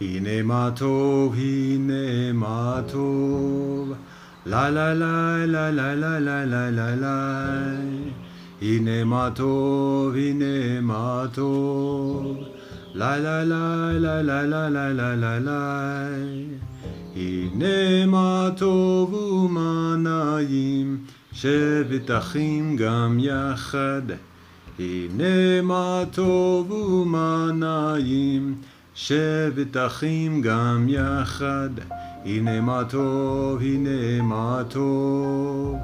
Hine matov, hine matov. La la la la la la la la la la. Hine matov, hine matov. La la la la la la la la la la. Hine matov umanayim shevet achim gam yachad. Hine matov umanayim shevet achim gam yachad. Hine matov, hine matov.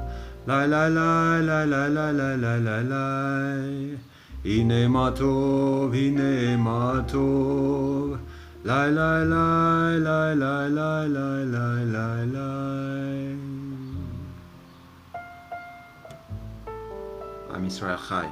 La la la la la la la la la la. Hine matov, hine matov. La la la la la la la la la la. Am Yisrael Chai.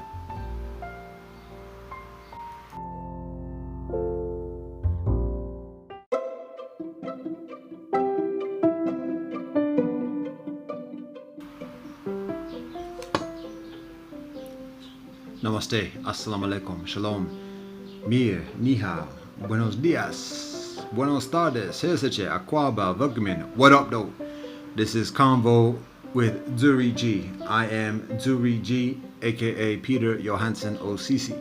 Namaste, assalamu alaikum, shalom, mir, nihao, buenos dias, buenos tardes, heseche, akwaba, vugmin, what up though? This is Convo with Zuri G. I am Zuri G, aka Peter Johansson OCC.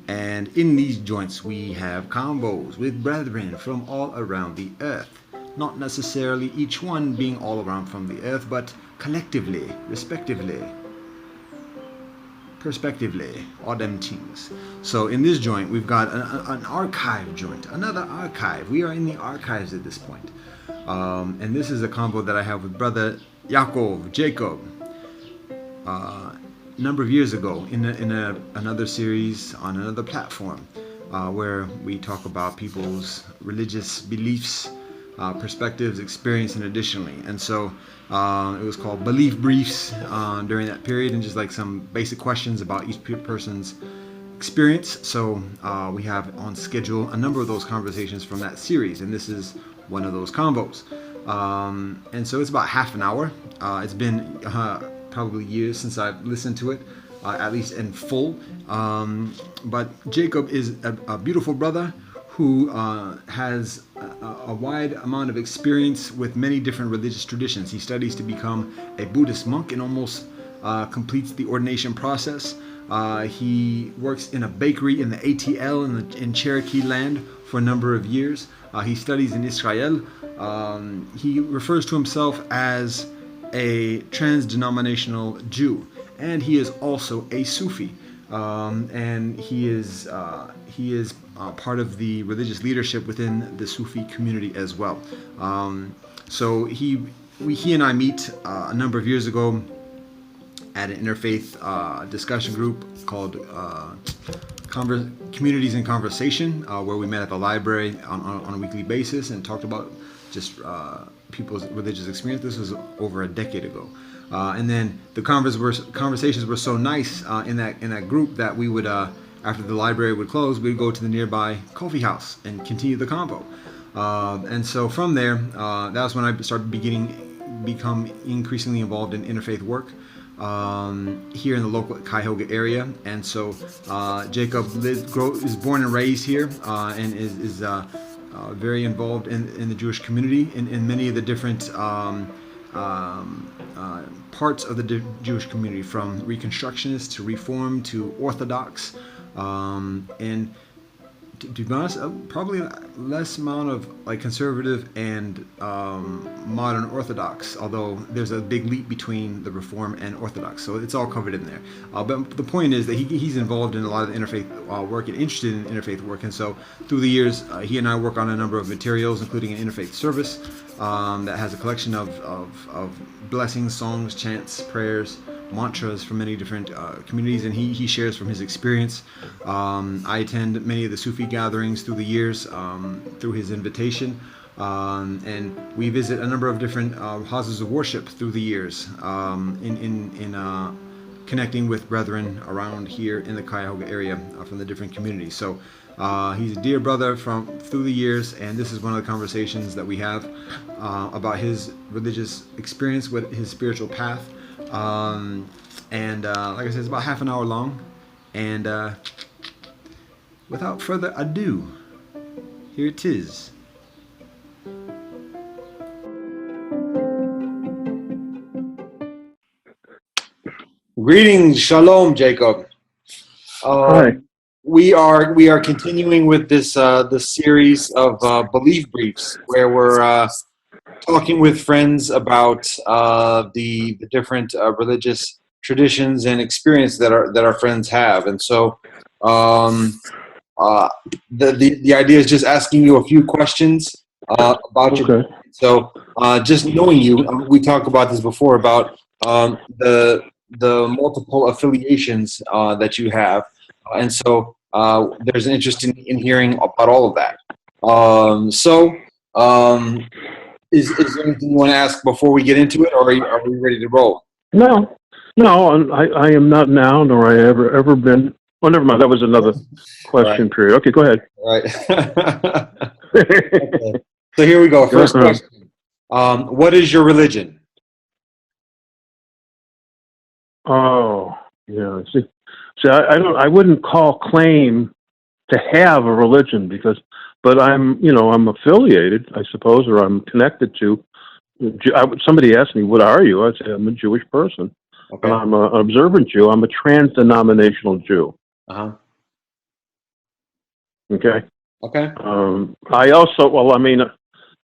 And in these joints we have convos with brethren from all around the earth. Not necessarily each one being all around from the earth, but collectively, respectively, perspectively, all them things. So in this joint, we've got an archive joint, another archive. We are in the archives at this point. And this is a convo that I have with brother Jacob, a number of years ago in another series on another platform where we talk about people's religious beliefs, perspectives, experience, and additionally. And so it was called Belief Briefs during that period, and just like some basic questions about each person's experience. So we have on schedule a number of those conversations from that series, and this is one of those combos. And so it's about half an hour. It's been probably years since I've listened to it, at least in full. But Jacob is a beautiful brother who has a wide amount of experience with many different religious traditions. He studies to become a Buddhist monk and almost completes the ordination process. He works in a bakery in the ATL in Cherokee land for a number of years. He studies in Israel. He refers to himself as a trans-denominational Jew, and he is also a Sufi. And he is part of the religious leadership within the Sufi community as well. So he and I meet a number of years ago at an interfaith discussion group called Communities in Conversation, where we met at the library on a weekly basis and talked about just people's religious experience. This was over a decade ago. And then the conversations were so nice in that group that we would, after the library would close, we'd go to the nearby coffee house and continue the convo. And so from there, that was when I started become increasingly involved in interfaith work here in the local Cuyahoga area. And so Jacob is born and raised here and is very involved in the Jewish community in many of the different parts of the Jewish community, from Reconstructionist to Reform to Orthodox, and to be honest, probably less amount of like conservative and modern Orthodox, although there's a big leap between the Reform and Orthodox, so it's all covered in there. But the point is that he's involved in a lot of interfaith work and interested in interfaith work, and so through the years, he and I work on a number of materials, including an interfaith service that has a collection of blessings, songs, chants, prayers, mantras from many different communities, and he shares from his experience. I attend many of the Sufi gatherings through the years through his invitation, and we visit a number of different houses of worship through the years in connecting with brethren around here in the Cuyahoga area from the different communities. So he's a dear brother through the years, and this is one of the conversations that we have about his religious experience with his spiritual path. And like I said, it's about half an hour long, and without further ado, here it is. Greetings, shalom, Jacob. Hi. We are continuing with this series of belief briefs where we're talking with friends about the different religious traditions and experience that our friends have, and so um, uh, the idea is just asking you a few questions about your. Okay. So just knowing you, we talked about this before about the multiple affiliations that you have, and so there's an interest in hearing about all of that. So. Is there anything you want to ask before we get into it, or are we ready to roll? No, I am not now, nor I ever been. Oh, never mind. That was another Right, question period. Okay, go ahead. right. Okay. So here we go. First Uh-huh. question. What is your religion? Oh, yeah. See, I don't. I wouldn't claim to have a religion but I'm affiliated, I suppose, or I'm connected to. Somebody asked me, "What are you?" I'd say I'm a Jewish person, and Okay. I'm an observant Jew. I'm a trans-denominational Jew. Uh-huh. Okay. Okay. I also, well, I mean,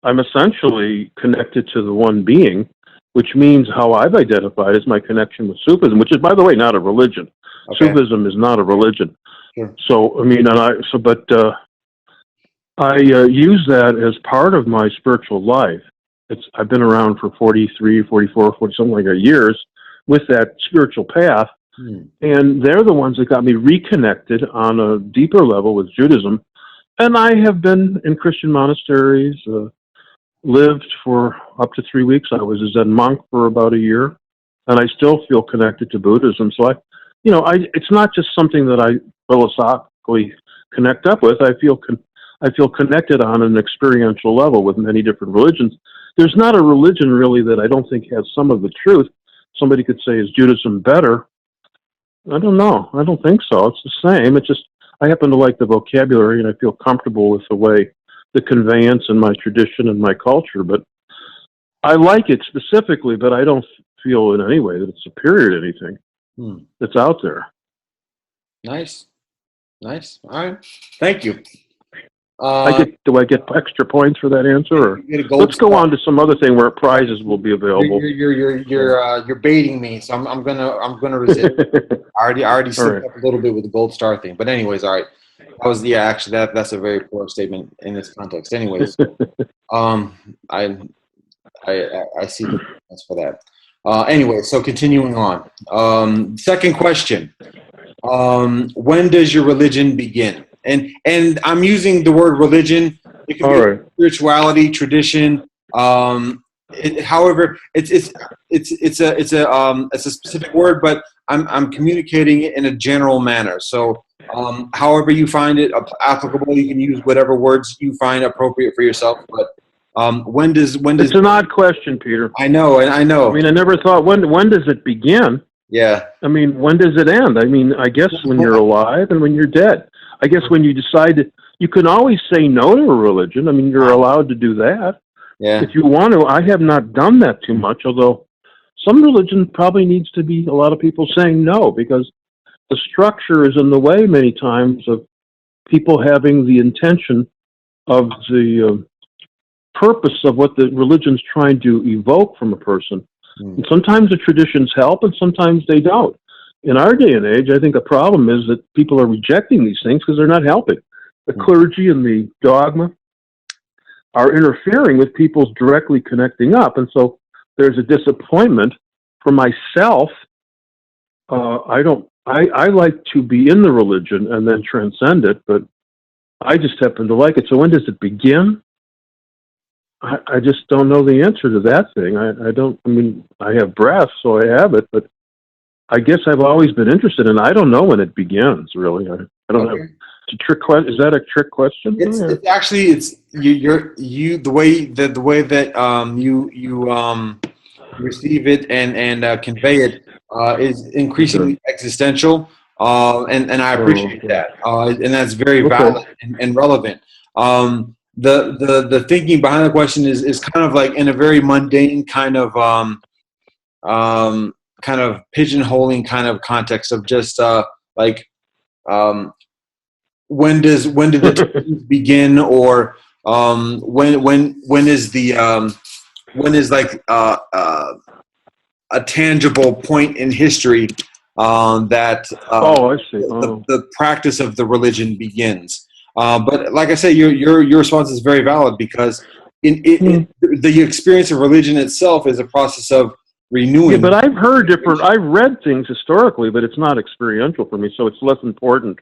I'm essentially connected to the one being, which means how I've identified is my connection with Sufism, which is, by the way, not a religion. Okay. Sufism is not a religion. Sure. So, I mean, I use that as part of my spiritual life. I've been around for 43, 44, 40, something like that years with that spiritual path. Hmm. And they're the ones that got me reconnected on a deeper level with Judaism. And I have been in Christian monasteries, lived for up to 3 weeks. I was a Zen monk for about a year, and I still feel connected to Buddhism. So it's not just something that I philosophically connect up with. I feel connected on an experiential level with many different religions. There's not a religion really that I don't think has some of the truth. Somebody could say, is Judaism better? I don't know. I don't think so. It's the same. It's just I happen to like the vocabulary, and I feel comfortable with the way the conveyance and my tradition and my culture. But I like it specifically, but I don't feel in any way that it's superior to anything Hmm. that's out there. Nice. Nice. All right. Thank you. Do I get extra points for that answer? Or You get a gold let's go star. on to some other thing where prizes will be available. You're baiting me, so I'm gonna resist. I already All slipped right. up a little bit with the gold star thing, but anyways, all right. That was actually that's a very poor statement in this context. Anyways, um, I I see the difference for that. Anyway, so continuing on. Second question. When does your religion begin? And I'm using the word religion. It could All be right. spirituality, tradition. However, it's a specific word, but I'm communicating it in a general manner. So however you find it applicable, you can use whatever words you find appropriate for yourself. But when does It's an odd question, Peter. I know, and I I know. mean, I never thought when does it begin? Yeah. I mean, when does it end? I mean, I guess when you're alive and when you're dead. I guess when you decide that you can always say no to a religion. I mean, you're allowed to do that Yeah. if you want to. I have not done that too much, although some religion probably needs to be a lot of people saying no because the structure is in the way many times of people having the intention of the purpose of what the religion's trying to evoke from a person. Hmm. And sometimes the traditions help and sometimes they don't. In our day and age, I think the problem is that people are rejecting these things because they're not helping. The clergy and the dogma are interfering with people's directly connecting up. And so there's a disappointment for myself. I like to be in the religion and then transcend it, but I just happen to like it. So when does it begin? I just don't know the answer to that thing. I mean, I have breath, so I have it, but I guess I've always been interested in it. I don't know when it begins, really. I don't have. Okay. It's a trick question. Is that a trick question? It's actually the way that you receive it and convey it is Okay. increasingly existential, and I Oh, appreciate okay. that, and that's very Okay. valid and relevant. The thinking behind the question is kind of like in a very mundane kind of kind of pigeonholing kind of context of just like when did the teachings begin, or when is the when is like a tangible point in history that Oh, I see. Oh. the practice of the religion begins. But like I say, your response is very valid, because the experience of religion itself is a process of renewing. Yeah, but I've read things historically, but it's not experiential for me, so it's less important.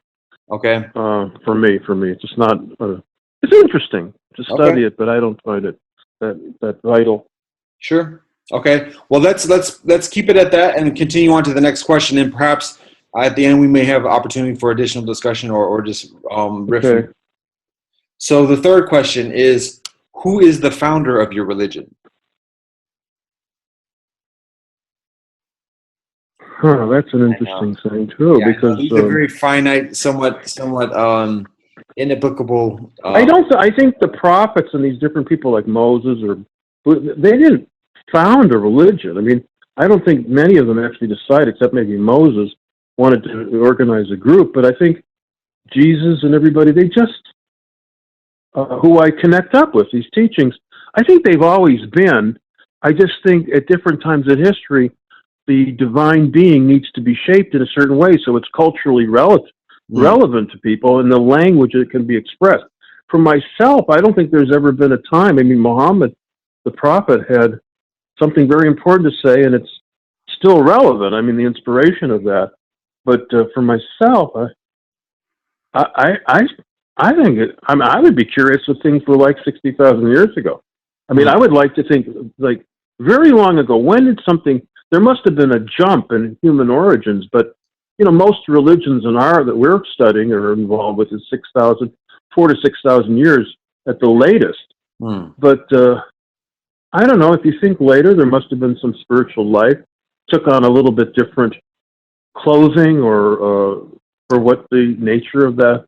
Okay. For me, it's just not. It's interesting to study it, but I don't find it that vital. Sure. Okay. Well, let's keep it at that and continue on to the next question, and perhaps at the end we may have opportunity for additional discussion or just riffing. Okay. So the third question is, who is the founder of your religion? Huh, that's an interesting thing too, because these are very finite, somewhat inapplicable. I think the prophets and these different people like Moses, they didn't found a religion. I mean, I don't think many of them actually decided, except maybe Moses wanted to organize a group. But I think Jesus and everybody, they just who I connect up with, these teachings, I think they've always been. I just think at different times in history, the divine being needs to be shaped in a certain way so it's culturally relevant to people in the language that can be expressed. For myself, I don't think there's ever been a time. I mean, Muhammad, the prophet, had something very important to say, and it's still relevant. I mean, the inspiration of that. But for myself, I think I would be curious if things were like 60,000 years ago. I mean, I would like to think like very long ago. When did something? There must have been a jump in human origins, but most religions that we're studying or involved with is 4 to 6,000 years at the latest. But I don't know. If you think later, there must have been some spiritual life, took on a little bit different clothing, or what the nature of the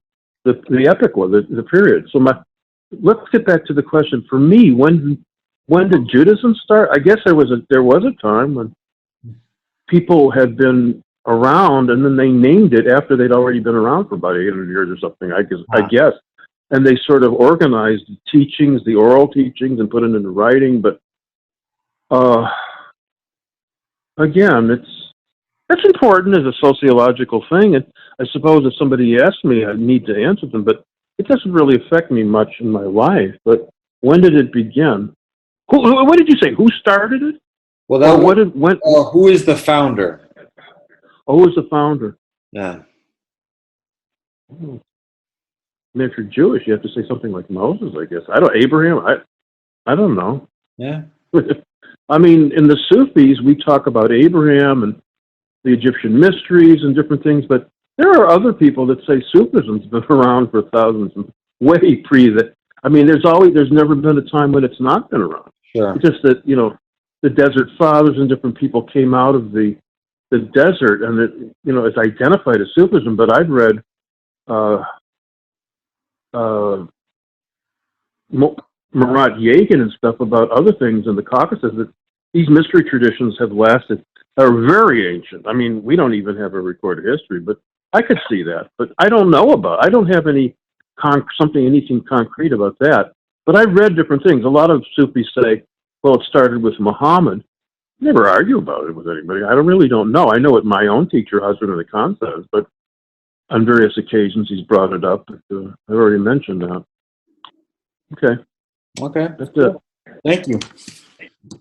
epic was, the period. So let's get back to the question. For me, when did Judaism start? I guess there was a time when people had been around, and then they named it after they'd already been around for about 800 years or something. I guess, and they sort of organized the teachings, the oral teachings, and put it into writing. But again, that's important as a sociological thing, and I suppose if somebody asked me, I'd need to answer them. But it doesn't really affect me much in my life. But when did it begin? What did you say? Who started it? Well, who is the founder? Oh, who is the founder? Yeah. And if you're Jewish, you have to say something like Moses, I guess. Abraham. I don't know. Yeah. I mean, in the Sufis, we talk about Abraham and the Egyptian mysteries and different things, but there are other people that say Sufism's been around for thousands, and way pre that. I mean, there's never been a time when it's not been around. Sure. It's just that the Desert Fathers and different people came out of the desert, and it's identified as Sufism. But I've read Murat Yagin and stuff about other things in the Caucasus, that these mystery traditions have lasted, are very ancient. I mean, we don't even have a recorded history, but I could see that. But I don't have anything concrete about that. But I've read different things. A lot of Sufis say, well, it started with Muhammad. Never argue about it with anybody. I really don't know. I know what my own teacher, husband of the Khan, says, but on various occasions he's brought it up. But, I've already mentioned that. Okay. That's it. Thank you.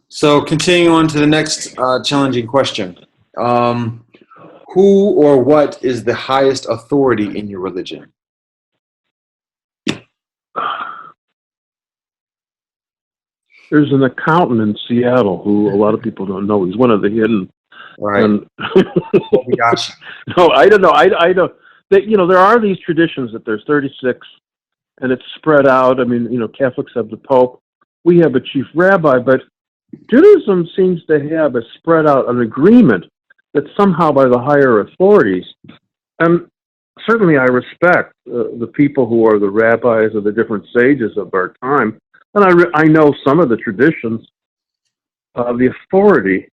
So continuing on to the next challenging question. Who or what is the highest authority in your religion? There's an accountant in Seattle who a lot of people don't know. He's one of the hidden. Right. And Gotcha. No, I don't know. I don't. There are these traditions that there's 36, and it's spread out. I mean, Catholics have the Pope. We have a chief rabbi, but Judaism seems to have a spread out an agreement that somehow by the higher authorities, and certainly I respect the people who are the rabbis or the different sages of our time, and I know some of the traditions, the authority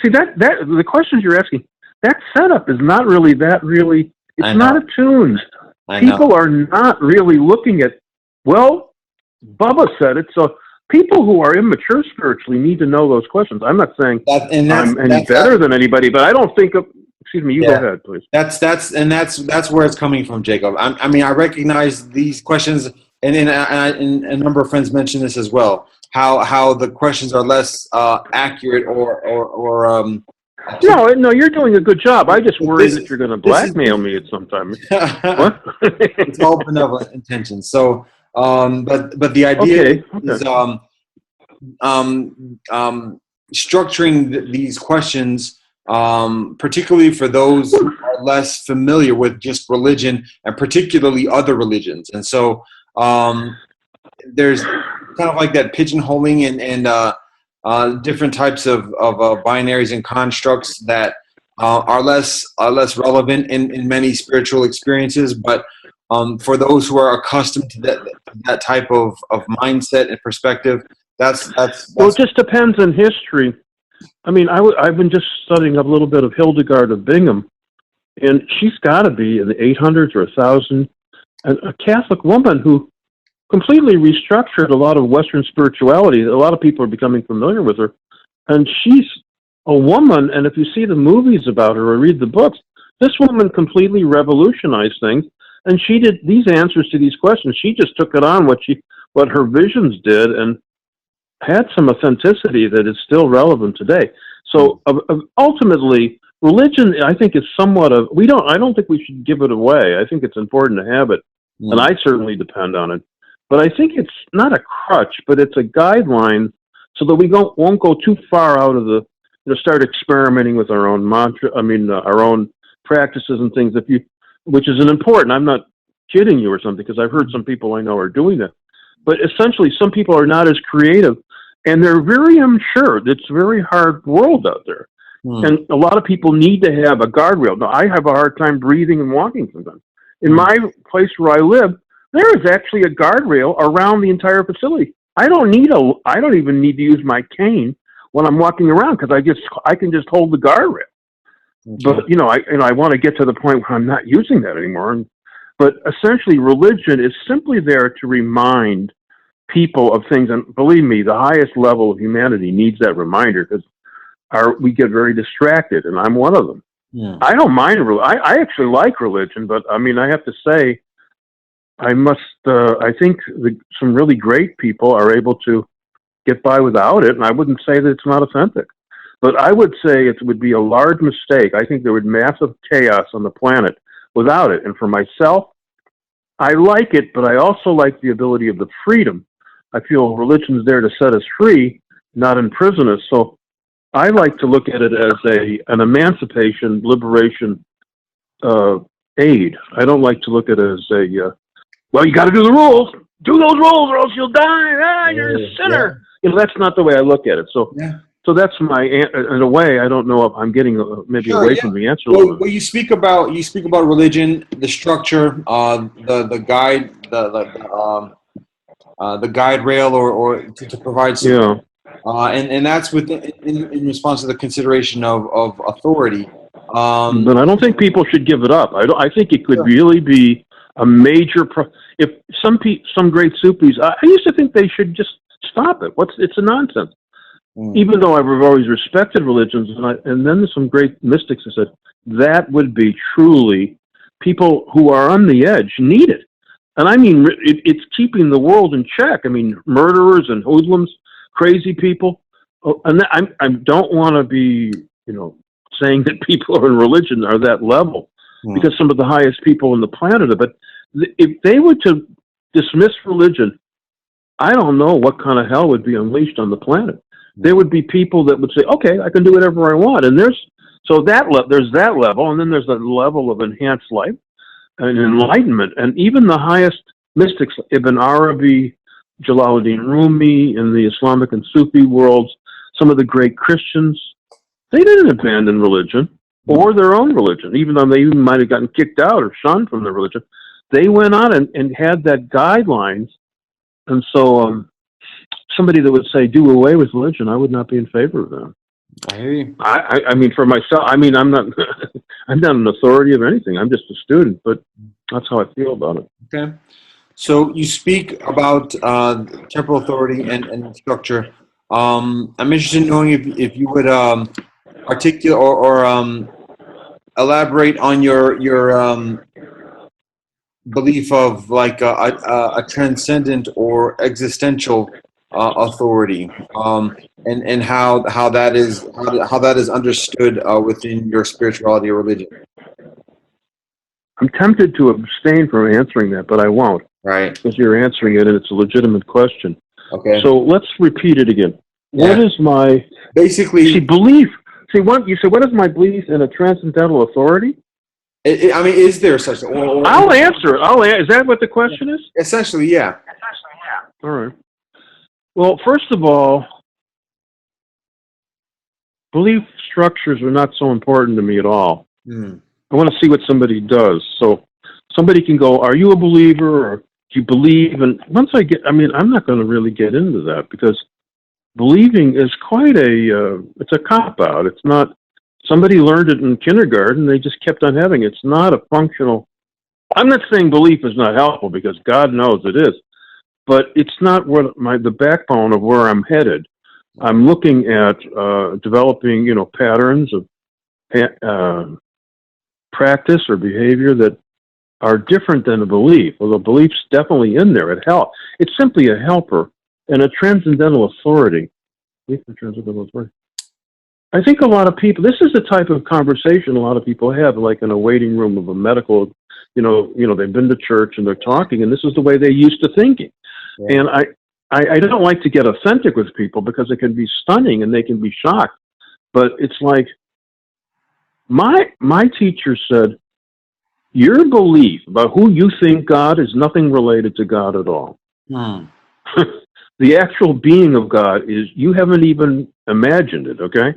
See, that the questions you're asking, that setup is not really I it's not know. attuned. I People know. are not really looking at, well, Bubba said it, so people who are immature spiritually need to know those questions. I'm not saying That and I'm any that's better than anybody, but I don't think of, excuse me, you go yeah. ahead, please. That's where it's coming from, Jacob. I mean, I recognize these questions, and a number of friends mentioned this as well. How the questions are less accurate or No, no, you're doing a good job. I just worry this that you're going to this is blackmail me at some time. What? it's all benevolent intentions. So, but the idea Okay, is okay. um, structuring these questions, particularly for those who are less familiar with just religion and particularly other religions. And so there's kind of like that pigeonholing and different types of binaries and constructs that are less relevant in many spiritual experiences, but for those who are accustomed to that type of mindset and perspective, Well, it that's just depends on history. I mean, I've been just studying a little bit of Hildegard of Bingen, and she's got to be in the 800s or 1000, a Catholic woman who completely restructured a lot of Western spirituality. A lot of people are becoming familiar with her, and she's a woman. And if you see the movies about her or read the books, this woman completely revolutionized things, and she did these answers to these questions. She just took it on what her visions did, and had some authenticity that is still relevant today. So ultimately, religion, I think, is somewhat of, I don't think we should give it away. I think it's important to have it, and I certainly depend on it. But I think it's not a crutch, but it's a guideline so that we won't go too far out of start experimenting with our own mantra, our own practices and things, which is an important, I'm not kidding you or something, because I've heard some people I know are doing that. But essentially, some people are not as creative, and they're very unsure. It's a very hard world out there. And a lot of people need to have a guardrail. Now, I have a hard time breathing and walking sometimes. In my place where I live, there is actually a guardrail around the entire facility. I don't even need to use my cane when I'm walking around, because I can just hold the guardrail. But I want to get to the point where I'm not using that anymore. But essentially, religion is simply there to remind people of things. And believe me, the highest level of humanity needs that reminder, because we get very distracted, and I'm one of them. Yeah. I don't mind I actually like religion, but I mean, I have to say, I think some really great people are able to get by without it, and I wouldn't say that it's not authentic. But I would say it would be a large mistake. I think there would be massive chaos on the planet without it. And for myself, I like it, but I also like the ability of the freedom. I feel religion's there to set us free, not imprison us. So I like to look at it as an emancipation, liberation aid. I don't like to look at it as well, you got to do the rules. Do those rules or else you'll die. You're a sinner. Yeah. That's not the way I look at it. So So that's in a way, I don't know if I'm getting maybe away from the answer. Well, you speak about religion, the structure, the guide, the guide rail, or to provide support. And that's in response to the consideration of authority. But I don't think people should give it up. I think it could really be a major. If some great Sufis, I used to think they should just stop it. It's a nonsense. Even though I've always respected religions, and then there's some great mystics that said that would be truly people who are on the edge need it. And I mean, it's keeping the world in check. I mean, murderers and hoodlums, crazy people. And I don't want to be, saying that people who are in religion are that level, because some of the highest people on the planet are. But if they were to dismiss religion, I don't know what kind of hell would be unleashed on the planet. There would be people that would say, okay, I can do whatever I want. And there's that level, and then there's a level of enhanced life and enlightenment. And even the highest mystics, Ibn Arabi, Jalaluddin Rumi, in the Islamic and Sufi worlds, some of the great Christians, they didn't abandon religion or their own religion, even though they even might have gotten kicked out or shunned from their religion. They went on and had that guidelines. And so somebody that would say do away with religion, I would not be in favor of that. I hear you. I mean, for myself, I mean, I'm not, I'm not an authority of anything. I'm just a student, but that's how I feel about it. Okay. So you speak about temporal authority and structure. I'm interested in knowing if you would articulate or elaborate on your belief of like a transcendent or existential authority, and how that is how that is understood within your spirituality or religion. I'm tempted to abstain from answering that, but I won't Right. because you're answering it and it's a legitimate question. Okay. So let's repeat it again. Yeah. What is my Basically belief? See, what you said. What is my belief in a transcendental authority? I mean, is there such a... I'll answer it. Is that what the question is? Essentially, yeah. All right. Well, first of all, belief structures are not so important to me at all. Hmm. I want to see what somebody does. So somebody can go, are you a believer, or do you believe? And once I get, I mean, I'm not going to really get into that because believing is quite it's a cop-out. It's not, somebody learned it in kindergarten, they just kept on having it. It's not a functional, I'm not saying belief is not helpful because God knows it is, but it's not what the backbone of where I'm headed. I'm looking at developing, patterns of practice or behavior that are different than a belief. Well, the belief's definitely in there. It's simply a helper and a transcendental authority. I think a lot of people, this is the type of conversation a lot of people have, like in a waiting room of a medical, they've been to church and they're talking, and this is the way they're used to thinking. Yeah. And I don't like to get authentic with people because it can be stunning and they can be shocked. But it's like, my teacher said, your belief about who you think God is nothing related to God at all. Hmm. The actual being of God is, you haven't even imagined it, okay?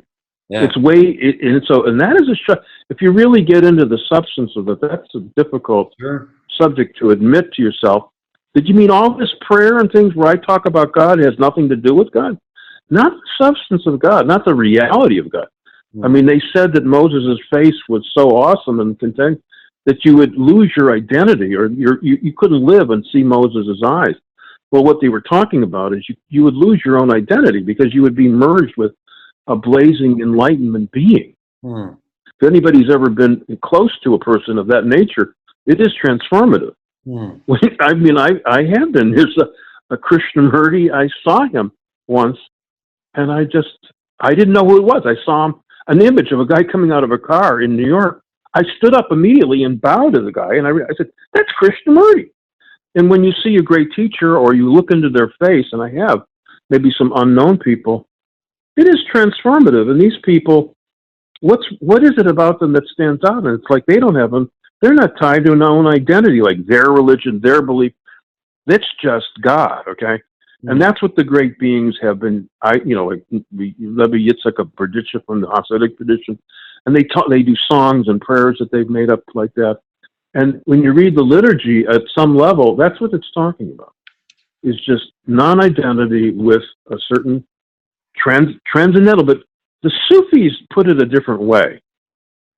Yeah. It's and that is a shock. If you really get into the substance of it, that's a difficult subject to admit to yourself. Did you mean all this prayer and things where I talk about God has nothing to do with God? Not the substance of God, not the reality of God. Mm. I mean, they said that Moses' face was so awesome and content that you would lose your identity, or you couldn't live and see Moses' eyes. Well, what they were talking about is you would lose your own identity because you would be merged with a blazing enlightenment being. Hmm. If anybody's ever been close to a person of that nature, it is transformative. Hmm. I mean, I have been. There's a Krishnamurti. I saw him once, and I didn't know who it was. I saw him, an image of a guy coming out of a car in New York. I stood up immediately and bowed to the guy, and I said, that's Krishnamurti. And when you see a great teacher or you look into their face, and I have, maybe some unknown people, it is transformative. And these people, what is it about them that stands out? And it's like they're not tied to an own identity, like their religion, their belief. That's just God, okay? Mm-hmm. And that's what the great beings have been, like Levi Yitzhak of Berditchev from the Hasidic tradition, and they do songs and prayers that they've made up like that. And when you read the liturgy at some level, that's what it's talking about. It's just non-identity with a certain transcendental. But the Sufis put it a different way.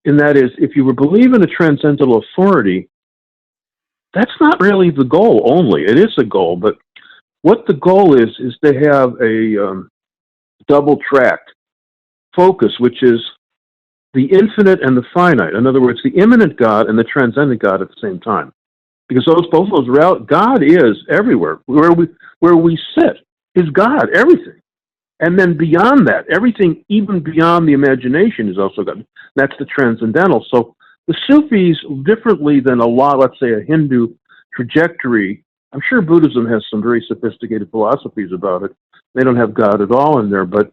And that is, if you believe in a transcendental authority, that's not really the goal only. It is a goal, but what the goal is to have a double-tracked focus, which is the infinite and the finite. In other words, the immanent God and the transcendent God at the same time. Because both those realities, God is everywhere. Where we sit is God, everything. And then beyond that, everything even beyond the imagination is also God. That's the transcendental. So the Sufis, differently than let's say a Hindu trajectory, I'm sure Buddhism has some very sophisticated philosophies about it. They don't have God at all in there, but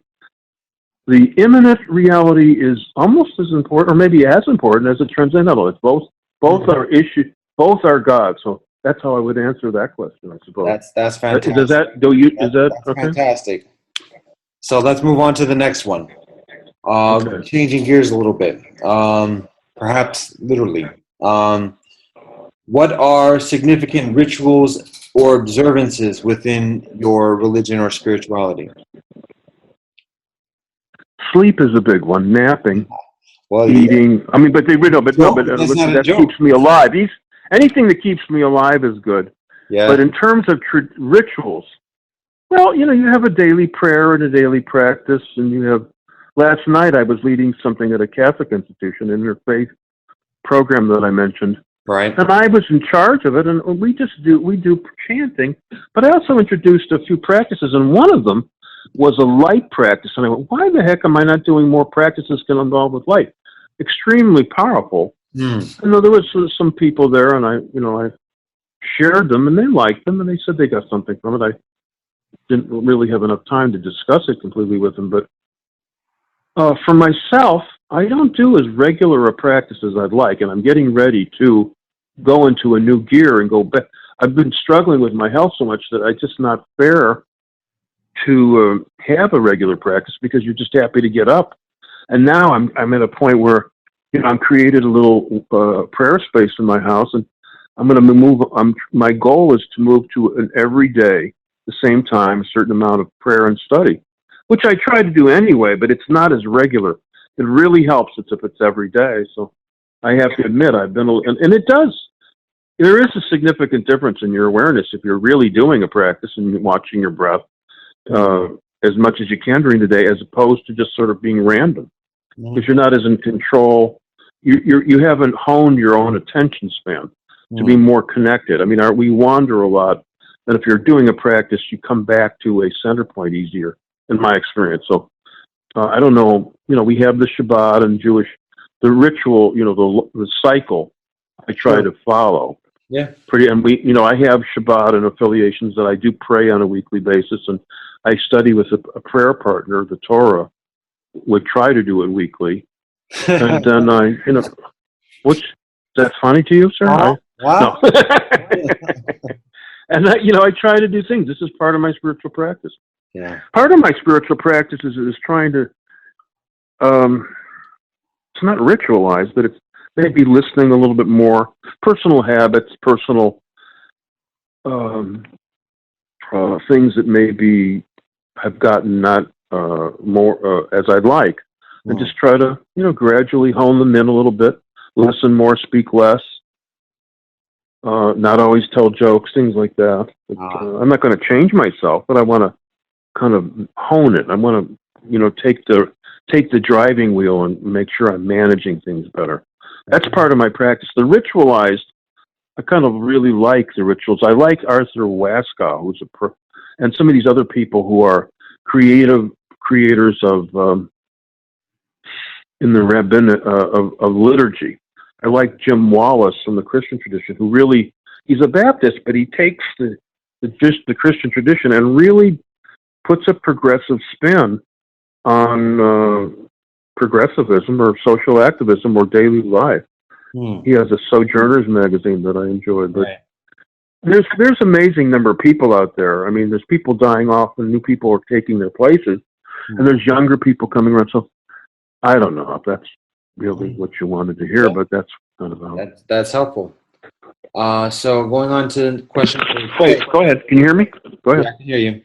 the immanent reality is almost as important, or maybe as important, as the transcendental. It's both are issues, both are God. So that's how I would answer that question, I suppose. That's fantastic. That's okay? Fantastic. So let's move on to the next one. Okay. Changing gears a little bit, perhaps literally. What are significant rituals or observances within your religion or spirituality? sleep is a big one. Napping, Well, eating. I mean, but that's not a that joke. keeps me alive. Anything that keeps me alive is good. Yeah. But in terms of rituals, well, you have a daily prayer and a daily practice, and you have. Last night I was leading something at a Catholic institution, interfaith program that I mentioned. Right. And I was in charge of it, and we do chanting, but I also introduced a few practices, and one of them was a light practice. And I went, why the heck am I not doing more practices that involve with light? Extremely powerful. Mm. And there was some people there, and I shared them, and they liked them, and they said they got something from it. I didn't really have enough time to discuss it completely with them, but for myself, I don't do as regular a practice as I'd like, and I'm getting ready to go into a new gear and go back. I've been struggling with my health so much that it's just not fair to have a regular practice because you're just happy to get up. And now I'm at a point where I'm created a little prayer space in my house, and I'm going to move. My goal is to move to an every day, the same time, a certain amount of prayer and study, which I try to do anyway, but it's not as regular. It really helps if it's every day. So I have to admit, and it does. There is a significant difference in your awareness if you're really doing a practice and watching your breath as much as you can during the day, as opposed to just sort of being random, because you're not as in control. You haven't honed your own attention span to be more connected. I mean, we wander a lot, and if you're doing a practice, you come back to a center point easier, in my experience. So I don't know. We have the Shabbat and the ritual. The cycle. I try to follow. Yeah. And I have Shabbat and affiliations that I do pray on a weekly basis, and I study with a prayer partner, the Torah. Would try to do it weekly, and then what's that funny to you, sir? Wow. No. And I try to do things. This is part of my spiritual practice. Yeah. Part of my spiritual practice is trying to. It's not ritualized, but it's maybe listening a little bit more, personal habits, personal things that maybe have gotten not more as I'd like, and just try to gradually hone them in a little bit, listen more, speak less, not always tell jokes, things like that. But, I'm not going to change myself, but I want to kind of hone it. I want to take the driving wheel and make sure I'm managing things better. That's part of my practice. The ritualized, I kind of really like the rituals. I like Arthur Waskow, who's and some of these other people who are creators of in the rabbinate of liturgy. I like Jim Wallace from the Christian tradition, who really, he's a Baptist, but he takes the Christian tradition and really puts a progressive spin on progressivism or social activism or daily life. He has a Sojourners magazine that I enjoy, but there's amazing number of people out there. I mean, there's people dying off and new people are taking their places, and there's younger people coming around. So I don't know if that's really what you wanted to hear, but that's kind of how. That's helpful. So going on to question. Wait, go ahead. Can you hear me? Go ahead. Yeah, I can hear you.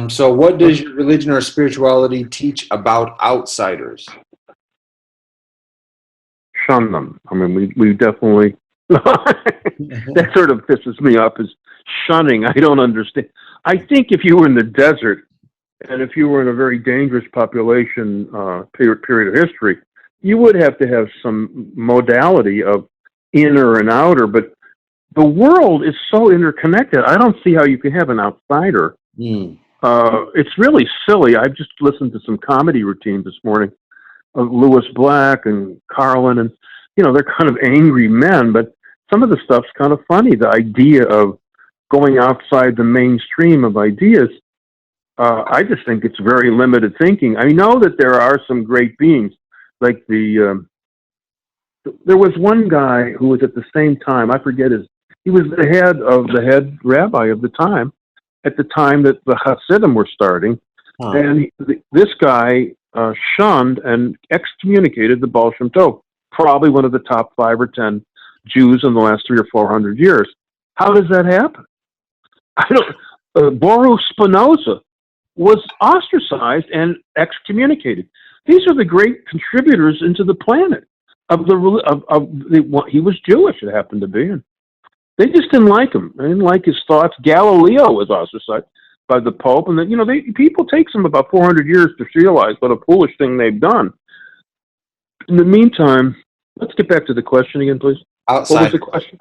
So what does your religion or spirituality teach about outsiders? Shun them. I mean, we definitely, that sort of pisses me off, is shunning. I don't understand. I think if you were in the desert and if you were in a very dangerous population period of history, you would have to have some modality of inner and outer, but the world is so interconnected. I don't see how you can have an outsider. It's really silly. I've just listened to some comedy routines this morning of Lewis Black and Carlin, and they're kind of angry men, but some of the stuff's kind of funny. The idea of going outside the mainstream of ideas, I just think it's very limited thinking. I know that there are some great beings, like there was one guy who was at the same time, I forget he was the head rabbi of the time, at the time that the Hasidim were starting, and this guy shunned and excommunicated the Baal Shem Tov, probably one of the top 5 or 10 Jews in the last 300 or 400 years. How does that happen? I don't. Baruch Spinoza was ostracized and excommunicated. These are the great contributors into the planet he was Jewish, it happened to be. And they just didn't like him. They didn't like his thoughts. Galileo was ostracized by the Pope, and people takes them about 400 years to realize what a foolish thing they've done. In the meantime, let's get back to the question again, please. What was the question?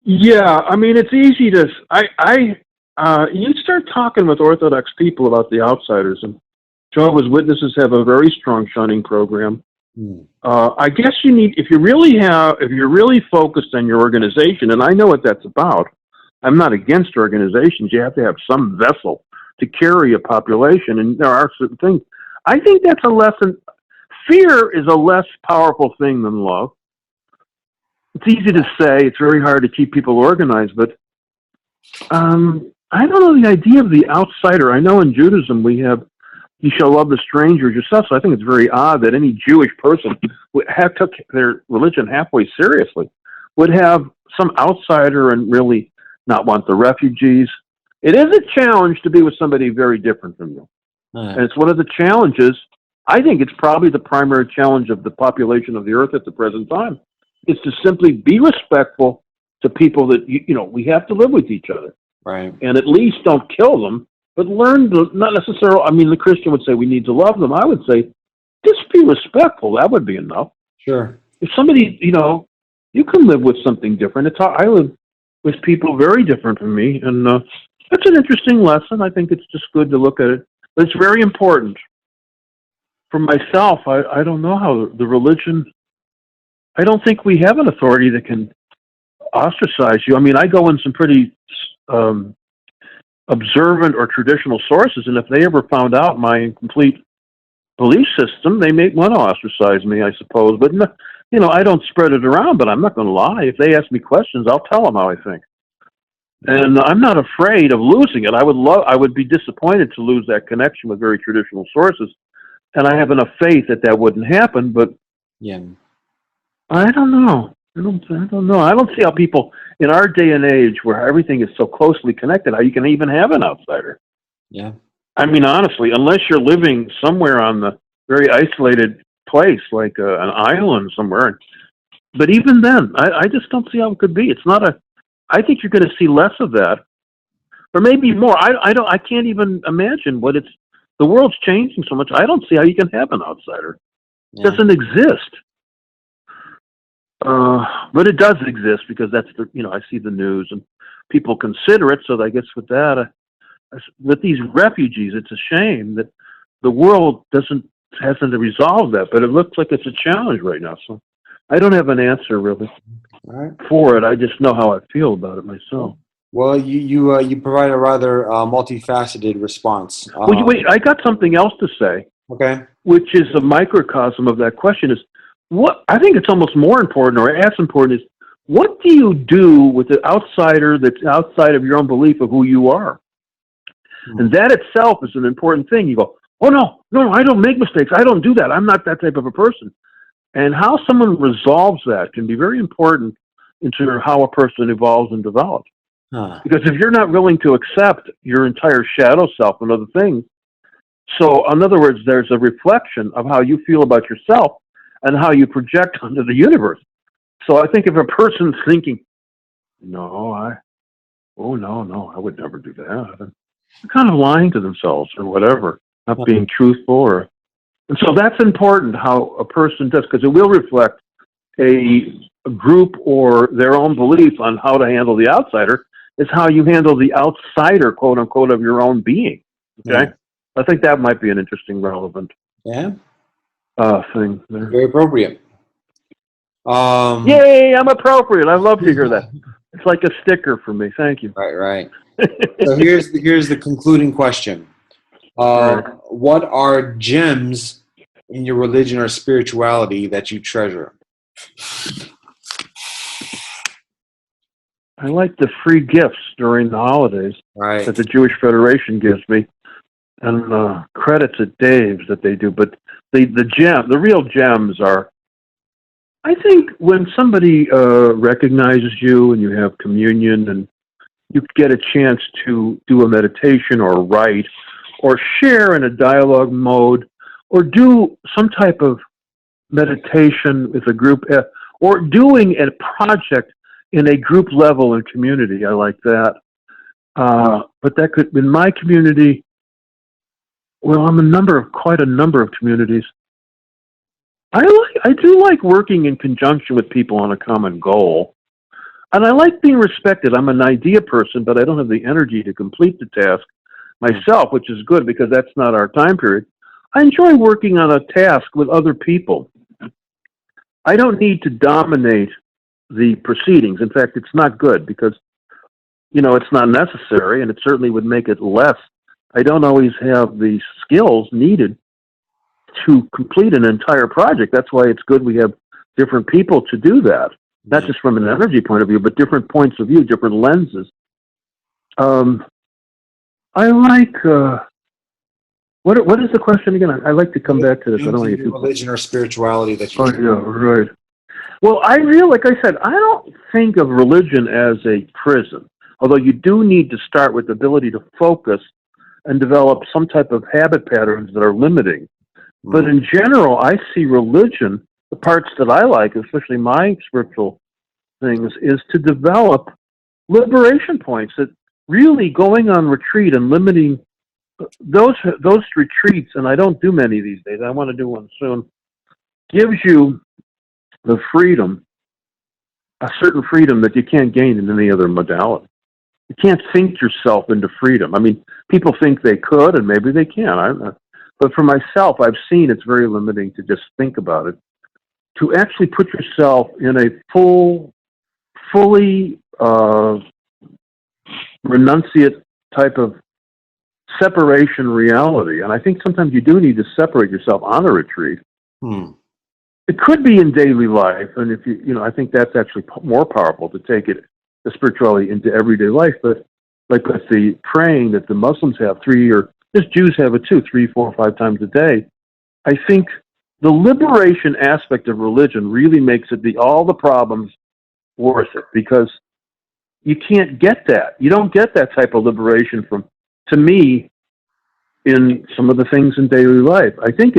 Yeah, I mean, it's easy to you start talking with Orthodox people about the outsiders, and Jehovah's Witnesses have a very strong shunning program. I guess you need, if you're really focused on your organization, and I know what that's about. I'm not against organizations. You have to have some vessel to carry a population, and there are certain things. I think that's a lesson. Fear is a less powerful thing than love. It's easy to say. It's very hard to keep people organized, but I don't know the idea of the outsider. I know in Judaism we have, you shall love the stranger as yourself. So I think it's very odd that any Jewish person would have took their religion halfway seriously, would have some outsider and really not want the refugees. It is a challenge to be with somebody very different from you. And it's one of the challenges. I think it's probably the primary challenge of the population of the earth at the present time, is to simply be respectful to people that, we have to live with each other. Right. And at least don't kill them, but learn to, not necessarily, I mean, the Christian would say we need to love them. I would say just be respectful. That would be enough. Sure. If somebody, you can live with something different. I live with people very different from me, and that's an interesting lesson. I think it's just good to look at it. But it's very important. For myself, I don't know how the religion, I don't think we have an authority that can ostracize you. I mean, I go in some pretty observant or traditional sources, and if they ever found out my incomplete belief system, they may want to ostracize me, I suppose. But, I don't spread it around, but I'm not going to lie. If they ask me questions, I'll tell them how I think. And I'm not afraid of losing it. I would be disappointed to lose that connection with very traditional sources. And I have enough faith that wouldn't happen, but yeah, I don't know. I don't know. I don't see how people in our day and age, where everything is so closely connected, how you can even have an outsider. Yeah. I mean, honestly, unless you're living somewhere on the very isolated place, like an island somewhere. But even then, I just don't see how it could be. It's not I think you're going to see less of that, or maybe more. I can't even imagine what the world's changing so much. I don't see how you can have an outsider. It doesn't exist. But it does exist because that's I see the news and people consider it. So I guess with that, with these refugees, it's a shame that the world hasn't resolved that, but it looks like it's a challenge right now. So I don't have an answer really for it. I just know how I feel about it myself. Well, you provide a rather multifaceted response. Wait, I got something else to say. Okay. Which is a microcosm of that question. Is what I think it's almost more important, or as important, is what do you do with the outsider that's outside of your own belief of who you are? And that itself is an important thing. You go, oh no, I don't make mistakes. I don't do that. I'm not that type of a person. And how someone resolves that can be very important into how a person evolves and develops. Because if you're not willing to accept your entire shadow self and other things, so in other words, there's a reflection of how you feel about yourself and how you project onto the universe. So I think if a person's thinking, no, I would never do that. They're kind of lying to themselves or whatever, not being truthful. And so that's important how a person does, because it will reflect a group or their own belief on how to handle the outsider. Is how you handle the outsider, quote unquote, of your own being. Okay, I think that might be an interesting, relevant thing. There. Very appropriate. Yay! I'm appropriate. I love to hear that. It's like a sticker for me. Thank you. Right. So here's the concluding question. What are gems in your religion or spirituality that you treasure? I like the free gifts during the holidays that the Jewish Federation gives me, and credits at Dave's that they do. But the real gems are, I think, when somebody recognizes you and you have communion, and you get a chance to do a meditation or write or share in a dialogue mode or do some type of meditation with a group or doing a project in a group level and community. I like that. But that could, in my community, well, I'm quite a number of communities. I do like working in conjunction with people on a common goal. And I like being respected. I'm an idea person, but I don't have the energy to complete the task myself, which is good because that's not our time period. I enjoy working on a task with other people. I don't need to dominate the proceedings. In fact, it's not good because, it's not necessary, and it certainly would make it less. I don't always have the skills needed to complete an entire project. That's why it's good we have different people to do that, not just from an energy point of view, but different points of view, different lenses. I like, what is the question again? I like to come back to this. I don't want to get too religion or spirituality that you. Oh, yeah, right. Well, like I said, I don't think of religion as a prison, although you do need to start with the ability to focus and develop some type of habit patterns that are limiting. Mm-hmm. But in general, I see religion, the parts that I like, especially my spiritual things, is to develop liberation points that really going on retreat and limiting those retreats, and I don't do many these days, I want to do one soon, gives you the freedom, a certain freedom that you can't gain in any other modality. You can't think yourself into freedom. I mean, people think they could, and maybe they can. But for myself, I've seen it's very limiting to just think about it. To actually put yourself in a fully renunciate type of separation reality. And I think sometimes you do need to separate yourself on a retreat. It could be in daily life, and if I think that's actually more powerful to take it, the spirituality, into everyday life. But like with the praying that the Muslims have just Jews have it too, 3, 4, 5 times a day. I think the liberation aspect of religion really makes it all the problems worth it, because you can't get that. You don't get that type of liberation to me, in some of the things in daily life. I think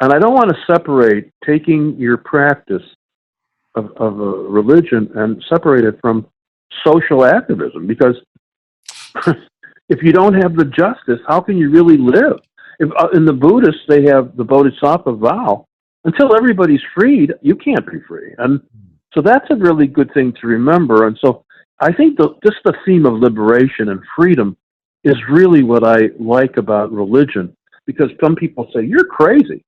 and I don't want to separate taking your practice of a religion and separate it from social activism, because if you don't have the justice, how can you really live? If in the Buddhists, they have the Bodhisattva vow, until everybody's freed, you can't be free. And so that's a really good thing to remember. And so I think just the theme of liberation and freedom is really what I like about religion, because some people say, you're crazy.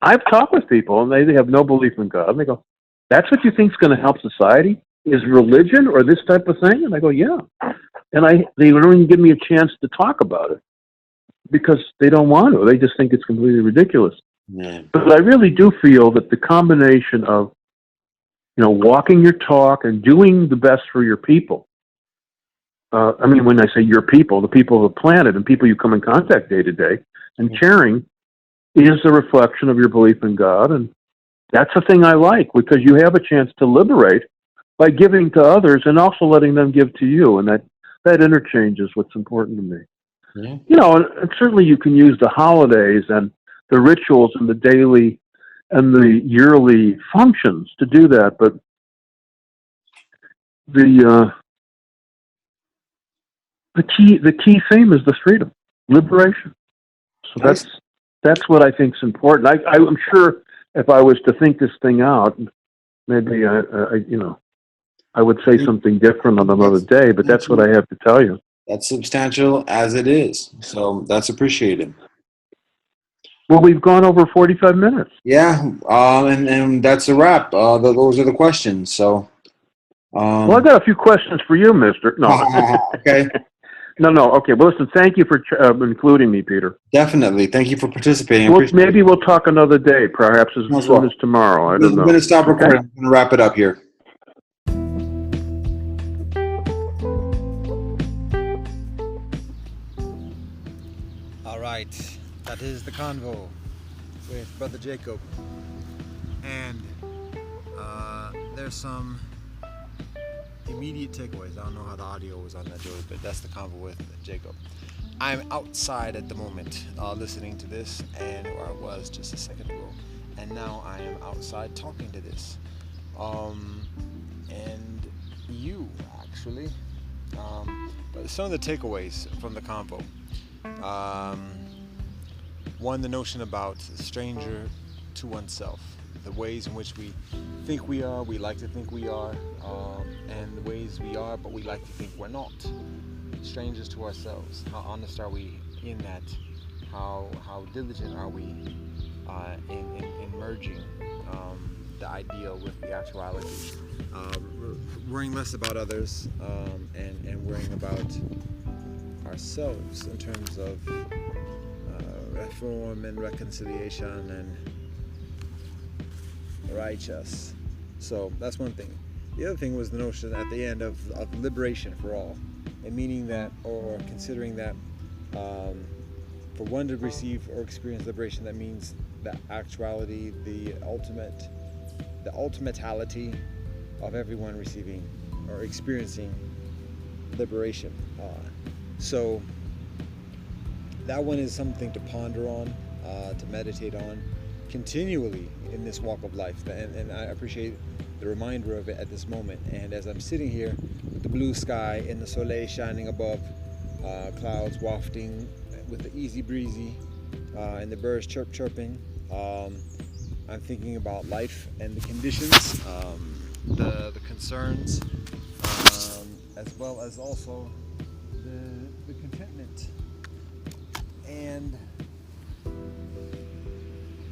I've talked with people, and they have no belief in God. And they go, that's what you think is going to help society? Is religion or this type of thing? And I go, yeah. And they don't even give me a chance to talk about it, because they don't want to. They just think it's completely ridiculous. Yeah. But I really do feel that the combination of, walking your talk and doing the best for your people. I mean, when I say your people, the people of the planet and people you come in contact day to day, and caring is a reflection of your belief in God. And that's the thing I like, because you have a chance to liberate by giving to others and also letting them give to you. And that interchange is what's important to me. Yeah. And certainly you can use the holidays and the rituals and the daily and the yearly functions to do that. But the key theme is the freedom, liberation. So that's what I think is important. I'm sure if I was to think this thing out, maybe I would say something different on another day. But that's what I have to tell you. That's substantial as it is. So that's appreciated. Well, we've gone over 45 minutes. Yeah, and that's a wrap. Those are the questions. So, well, I got a few questions for you, Mister. No, okay. No. Okay. Well, listen. Thank you for including me, Peter. Definitely. Thank you for participating. Well, maybe we'll talk another day, perhaps as soon as tomorrow. I don't know. I'm going to stop recording. I'm going to wrap it up here. All right. That is the Convo with Brother Jacob. And there's some immediate takeaways. I don't know how the audio was on that, Joey, but that's the convo with Jacob. I'm outside at the moment listening to this, and where I was just a second ago, and now I am outside talking to this. And you, actually. But some of the takeaways from the convo. One, the notion about stranger to oneself. The ways in which we think we are, we like to think we are, and the ways we are, but we like to think we're not. Strangers to ourselves. How honest are we in that? How diligent are we in merging the ideal with the actuality? Worrying less about others and worrying about ourselves in terms of reform and reconciliation and righteous. So that's one thing. The other thing was the notion at the end of liberation for all, and meaning that, or considering that for one to receive or experience liberation, that means the actuality, the ultimatality of everyone receiving or experiencing liberation. So that one is something to ponder on, to meditate on continually in this walk of life, and I appreciate the reminder of it at this moment. And as I'm sitting here with the blue sky and the soleil shining above, clouds wafting with the easy breezy, and the birds chirping, I'm thinking about life and the conditions, the concerns, as well as also the contentment and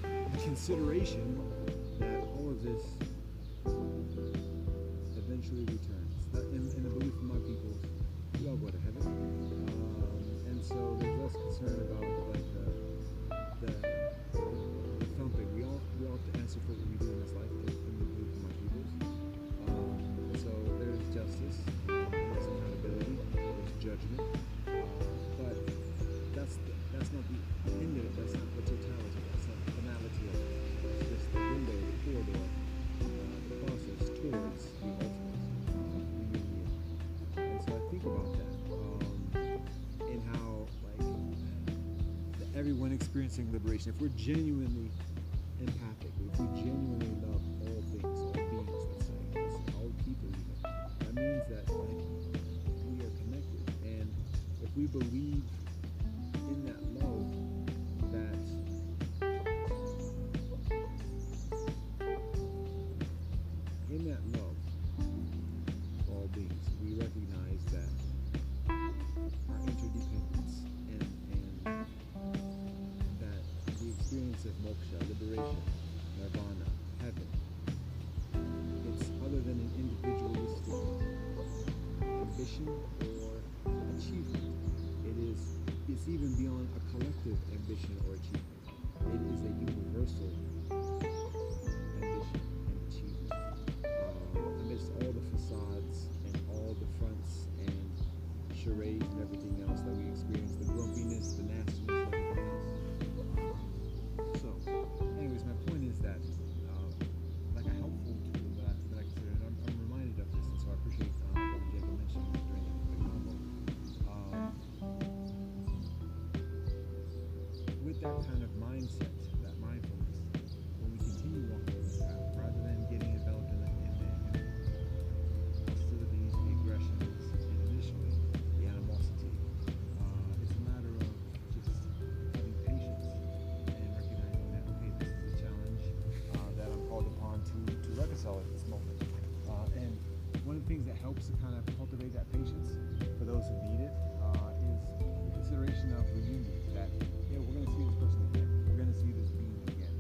the consideration that all of this eventually returns. In the belief of my people, we all go to heaven, and so there's less concern about like the thumping. We all have to answer for what we do in this life in the belief of my people. So there's justice, there's accountability, there's judgment, but that's not the end of it. That's not the totality. That's not the finality of it. It's just the window, the corridor, the process towards the ultimate. And so I think about that, and how everyone experiencing liberation, if we're genuinely empathic, if we genuinely love all things, all beings, let's say, all people even, that means that we are connected. And if we believe in that love, that for all beings, we recognize that our interdependence and that the experience of moksha, liberation, nirvana, heaven, it's other than an individualistic ambition or achievement. It's even beyond a collective ambition or achievement. It is a universal ambition and achievement. Amidst all the facades and all the fronts and charades and everything else that we experience, the grumpiness, the nastiness, and everything else. So, anyways, my point is that like a helpful tool that I consider, and I'm reminded of this, and so I appreciate what Jacob mentioned during the combo. With that kind of mindset, that mindfulness, when we continue walking this path, rather than getting enveloped in the hostilities, the aggressions, and initially the animosity, it's a matter of just having patience and recognizing that, okay, this is a challenge that I'm called upon to reconcile at this moment. And one of the things that helps to kind of cultivate that patience for those who need it is the consideration of reunion. That we're going to see this person again. We're going to see this being again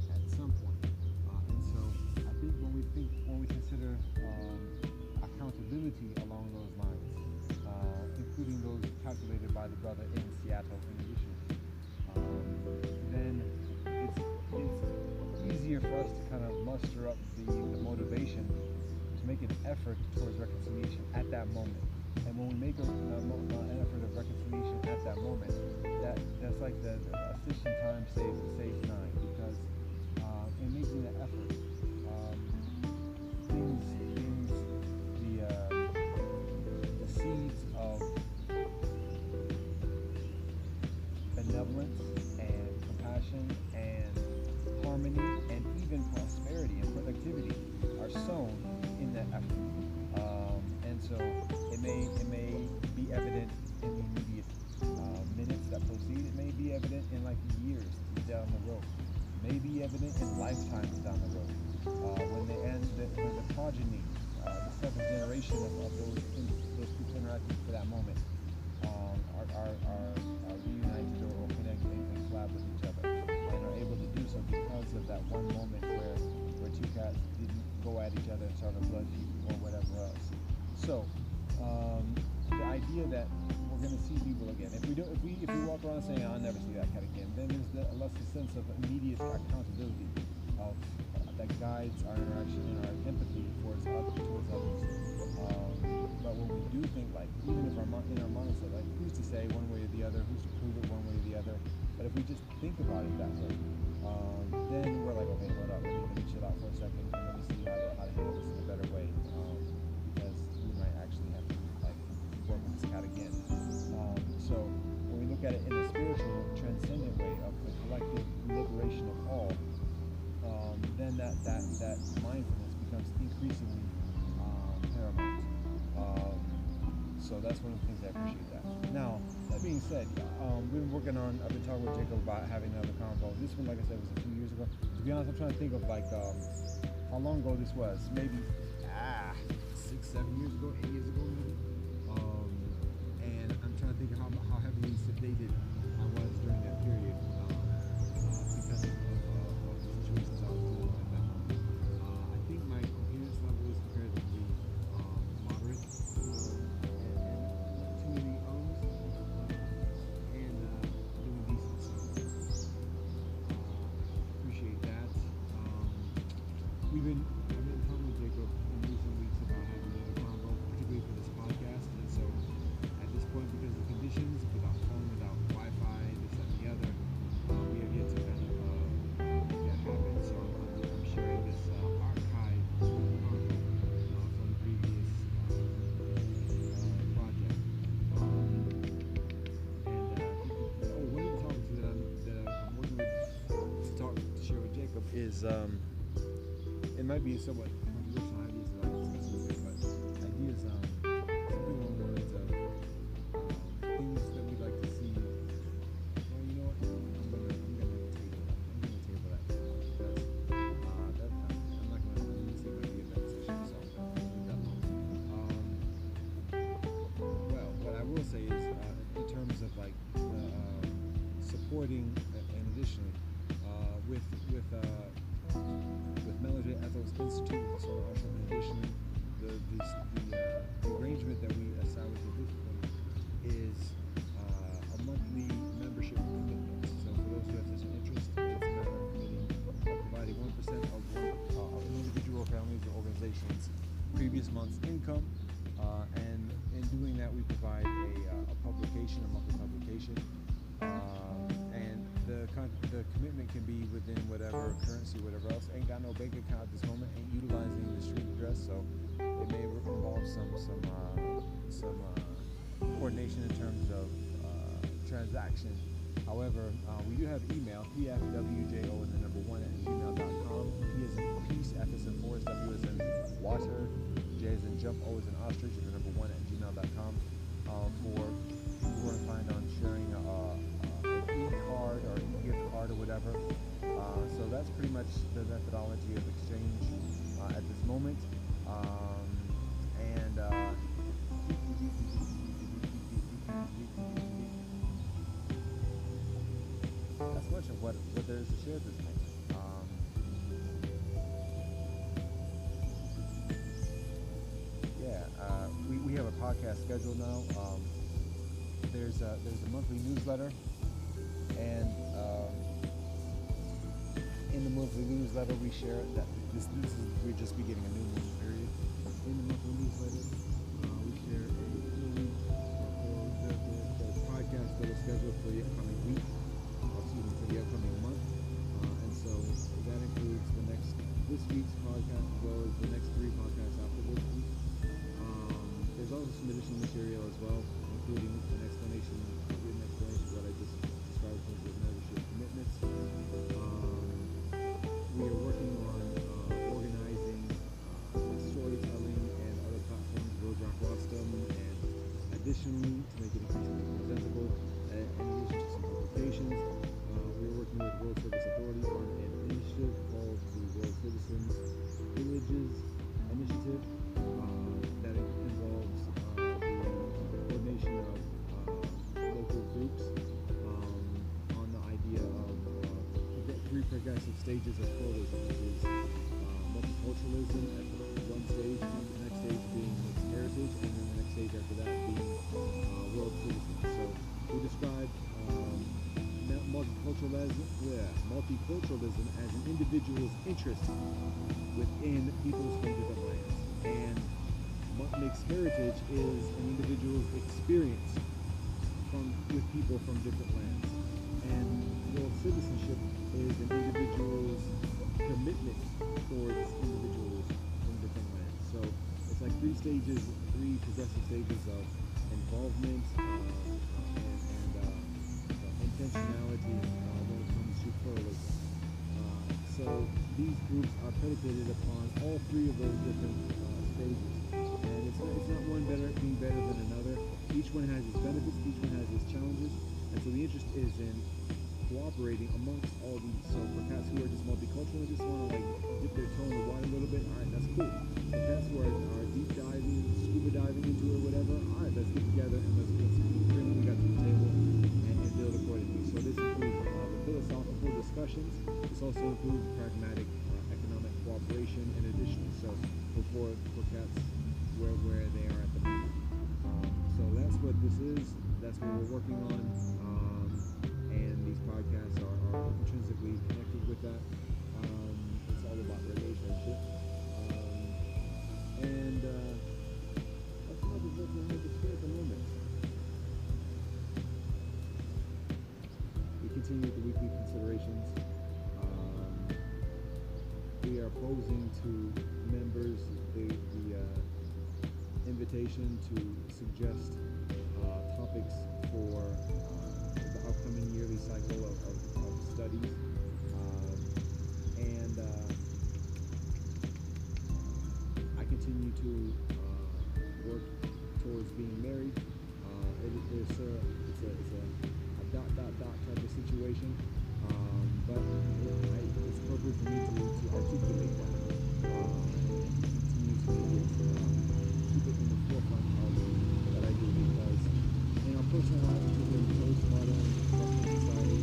at some point. And so I think when we consider accountability along those lines, including those calculated by the brother in Seattle in addition, then it's easier for us to kind of muster up the motivation to make an effort towards reconciliation at that moment. And when we make an effort of reconciliation at that moment, that's like the assistant time saves 9, because in making that effort, things connectivity are sown in that effort. And so it may be evident in the immediate minutes that proceed. It may be evident in like years down the road. It may be evident in lifetimes down the road. When the progeny, the seventh generation of those people interacting for that moment, are reunited or connected and collab with each other, and are able to do so because of that one moment where two cats didn't go at each other and start a blood feud or whatever else. So the idea that we're going to see people again, if we walk around saying I'll never see that cat again, then there's a less sense of immediate accountability of that guides our interaction and our empathy towards others. But when we do think, like, even if in our mindset, like, who's to say one way or the other, who's to prove it one way or the other, but if we just think about it that way, then we're like, okay, hold up, let me chill out for a second and let me see how to handle this in a better way, because we might actually have to like work with this cat again. So when we look at it in a spiritual, transcendent way of the collective liberation of all, then that mindfulness becomes increasingly paramount. So that's one of the things I appreciate that. Now, that being said, I've been talking with Jacob about having another convo. This one, like I said, was a few years ago. To be honest, I'm trying to think of like how long ago this was. Maybe 6, 7 years ago, 8 years ago, maybe. And I'm trying to think of how heavily sedated I was during that period because of the situations I was dealing with at that moment. I think my coherence level is comparatively moderate, and too many ums, and doing decent. So appreciate that. I've been talking with Jacob in recent weeks about having another convo, particularly for this podcast, and so at this point, because of the conditions, without phone, without Wi-Fi, this, that, and the other, we have yet to kind of make that happen. So I'm sharing this archive convo from the previous project. And one of the topics that I'm working with to share with Jacob is it might be somewhat controversial ideas that I discuss with him, but ideas something along the lines of things that we'd like to see. Well, you know what? I'm gonna table that because I'm not gonna really say my event session, so I'll leave that alone. Well, what I will say is in terms of like supporting and additionally with Melody Ethos Institute with the Solar Usher, and additionally the arrangement that we established at this point is a monthly membership commitment. So for those who have such an interest, it's a matter of committing providing 1% of an individual, families, or organization's previous month's income, and in doing that we provide a monthly publication, and the commitment can be within whatever currency, whatever else. Ain't got no bank account at this moment, ain't utilizing the street address, so it may involve some coordination in terms of transaction. However, we do have email, pfwjo and the number 1 at gmail.com. P as in peace, F as in forest, W as in water, J as in jump, O as in ostrich, and the number 1 at gmail.com for people who want to find on sharing an e-card or gift card or whatever. So that's pretty much the methodology of exchange at this moment. And that's much of what there is to share at this moment. We have a podcast scheduled now. There's a monthly newsletter, and in the monthly newsletter we share that we're just beginning a new month period. In the monthly newsletter, we share a link for the podcast that is scheduled for the upcoming week, for the upcoming month, and so that includes this week's podcast as well as the next 3 podcasts after this week. There's also some additional material as well, including an explanation of what I just described in terms of membership commitments. We are working on organizing Villages initiative that involves the coordination of local groups on the idea of three progressive stages of pluralism, which is multiculturalism at the one stage, the next stage being mixed heritage, and then the next stage after that being world citizen. So we describe multiculturalism as an individual's interest within peoples from different lands, and mixed heritage is an individual's experience with people from different lands, and world citizenship is an individual's commitment towards individuals from different lands. So it's like three progressive stages of involvement and intentionality when it comes to pluralism. So these groups are predicated upon all three of those different stages, and it's not one being better than another. Each one has its benefits, each one has its challenges, and so the interest is in cooperating amongst all these. So for cats who are just multicultural and just want to like dip their toe in the water a little bit, all right, that's cool. For cats who are deep diving, scuba diving into it or whatever, all right, let's get together and let's bring what we got to the table and build accordingly. So this includes the philosophical discussions. This also includes pragmatic economic cooperation and additionally. So for cats where they are at the moment. So that's what this is. That's what we're working on. And these podcasts are intrinsically connected with that. It's all about relationship. And that's what we're working on with the spirit at the moment. We continue with the weekly considerations. We are posing to members the invitation to suggest topics for the upcoming yearly cycle of studies. And I continue to work towards being married. It's a dot type of situation, but it's appropriate for me to articulate that. Continue to keep it in the forefront of what I do, because in our personal lives, we're so modern society,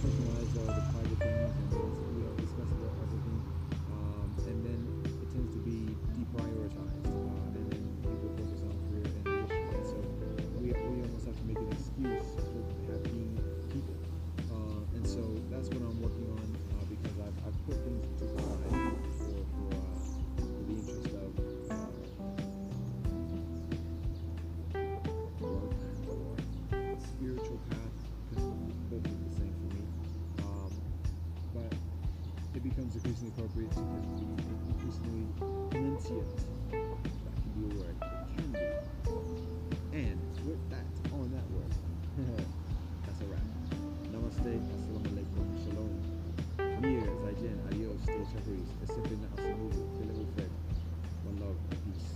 personalize all the private things, and we don't discuss everything, and then it tends to be deprioritized, and then people focus on career and ambition, and so we almost have to make an excuse for being people, and so that's what I'm working on, because I've put things to the side for the interest of spiritual path, because both are the same for me. But it becomes increasingly appropriate to be increasingly insentient. That can be a word. It can be. And with that, on that word, that's a wrap. Namaste, assalamu alaikum, shalom. Mir, zaijen, adios, stay chabris, esipin asamudu, filet fred. One love, peace.